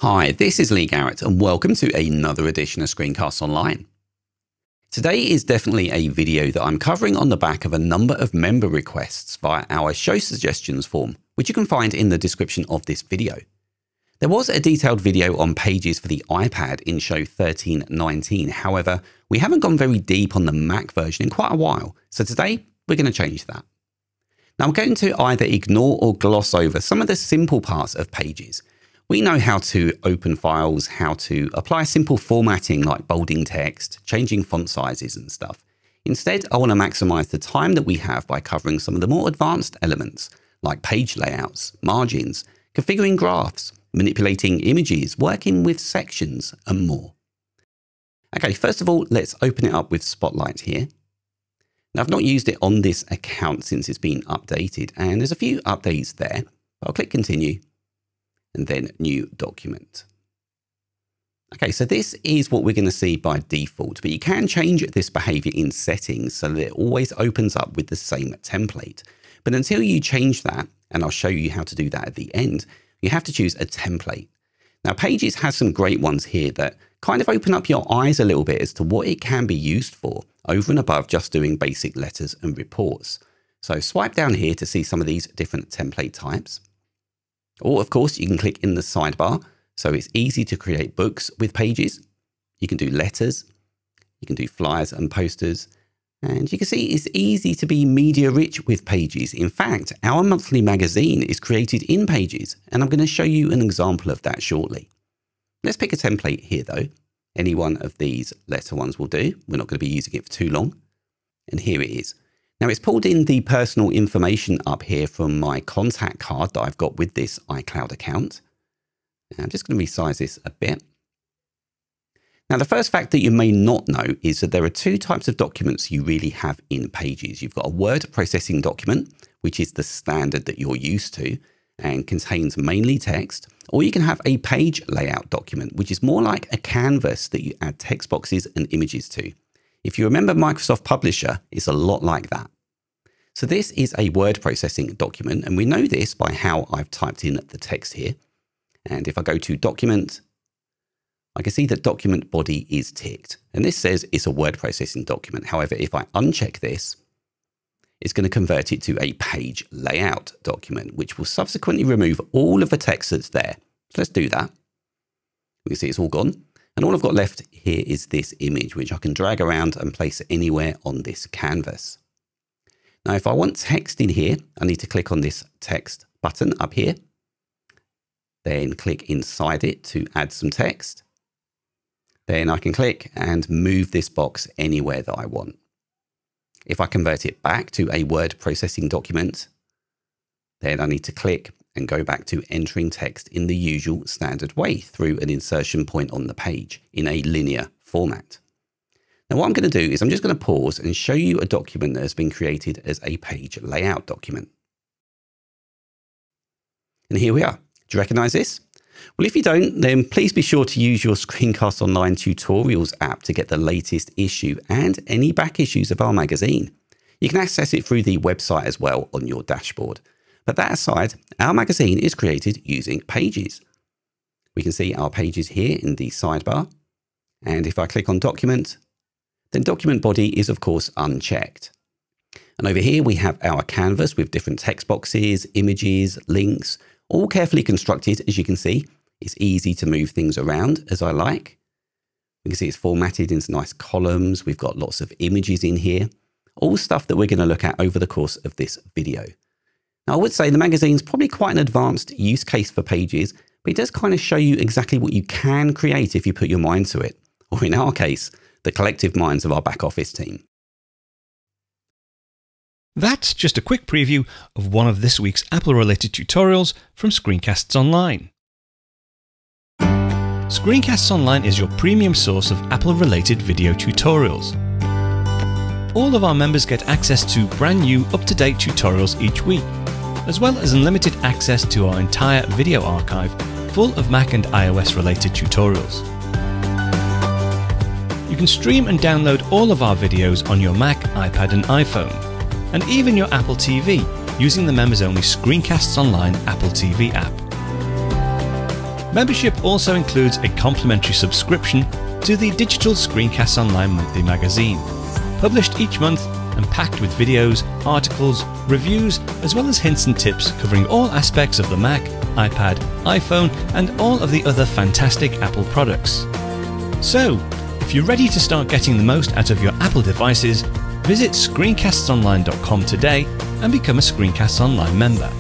Hi, this is Lee Garrett and welcome to another edition of Screencasts Online. Today is definitely a video that I'm covering on the back of a number of member requests via our show suggestions form, which you can find in the description of this video. There was a detailed video on Pages for the iPad in show 1319, however, we haven't gone very deep on the Mac version in quite a while, so today we're going to change that. Now I'm going to either ignore or gloss over some of the simple parts of Pages. We know how to open files, how to apply simple formatting like bolding text, changing font sizes and stuff. Instead, I want to maximize the time that we have by covering some of the more advanced elements like page layouts, margins, configuring graphs, manipulating images, working with sections and more. Okay, first of all, let's open it up with Spotlight here. Now, I've not used it on this account since it's been updated, and there's a few updates there. I'll click Continue. And then New Document. Okay, so this is what we're going to see by default, but you can change this behavior in settings so that it always opens up with the same template. But until you change that, and I'll show you how to do that at the end, you have to choose a template. Now, Pages has some great ones here that kind of open up your eyes a little bit as to what it can be used for, over and above just doing basic letters and reports. So swipe down here to see some of these different template types. Or, of course, you can click in the sidebar, so it's easy to create books with Pages. You can do letters, you can do flyers and posters, and you can see it's easy to be media rich with Pages. In fact, our monthly magazine is created in Pages, and I'm going to show you an example of that shortly. Let's pick a template here, though. Any one of these letter ones will do. We're not going to be using it for too long. And here it is. Now, it's pulled in the personal information up here from my contact card that I've got with this iCloud account. And I'm just going to resize this a bit. Now, the first fact that you may not know is that there are two types of documents you really have in Pages. You've got a word processing document, which is the standard that you're used to and contains mainly text, or you can have a page layout document, which is more like a canvas that you add text boxes and images to. If you remember Microsoft Publisher, it's a lot like that. So this is a word processing document, and we know this by how I've typed in the text here. And if I go to Document, I can see that Document Body is ticked. And this says it's a word processing document. However, if I uncheck this, it's going to convert it to a page layout document, which will subsequently remove all of the text that's there. So let's do that. We can see it's all gone. And all I've got left here is this image, which I can drag around and place anywhere on this canvas. Now, if I want text in here, I need to click on this text button up here, then click inside it to add some text. Then I can click and move this box anywhere that I want. If I convert it back to a word processing document, then I need to click and go back to entering text in the usual standard way through an insertion point on the page in a linear format. Now, what I'm going to do is I'm just going to pause and show you a document that has been created as a page layout document. And here we are. Do you recognize this? Well, if you don't, then please be sure to use your Screencast Online Tutorials app to get the latest issue and any back issues of our magazine. You can access it through the website as well on your dashboard. But that aside, our magazine is created using Pages. We can see our pages here in the sidebar. And if I click on Document, then Document Body is of course unchecked. And over here we have our canvas with different text boxes, images, links, all carefully constructed. As you can see, it's easy to move things around as I like. We can see it's formatted into nice columns. We've got lots of images in here, all stuff that we're going to look at over the course of this video. Now, I would say the magazine's probably quite an advanced use case for Pages, but it does kind of show you exactly what you can create if you put your mind to it, or in our case, the collective minds of our back office team. That's just a quick preview of one of this week's Apple-related tutorials from Screencasts Online. Screencasts Online is your premium source of Apple-related video tutorials. All of our members get access to brand new, up-to-date tutorials each week, as well as unlimited access to our entire video archive full of Mac and iOS-related tutorials. You can stream and download all of our videos on your Mac, iPad and iPhone, and even your Apple TV using the members-only Screencasts Online Apple TV app. Membership also includes a complimentary subscription to the Digital Screencasts Online monthly magazine, published each month and packed with videos, articles, reviews, as well as hints and tips covering all aspects of the Mac, iPad, iPhone, and all of the other fantastic Apple products. So, if you're ready to start getting the most out of your Apple devices, visit screencastsonline.com today and become a Screencasts Online member.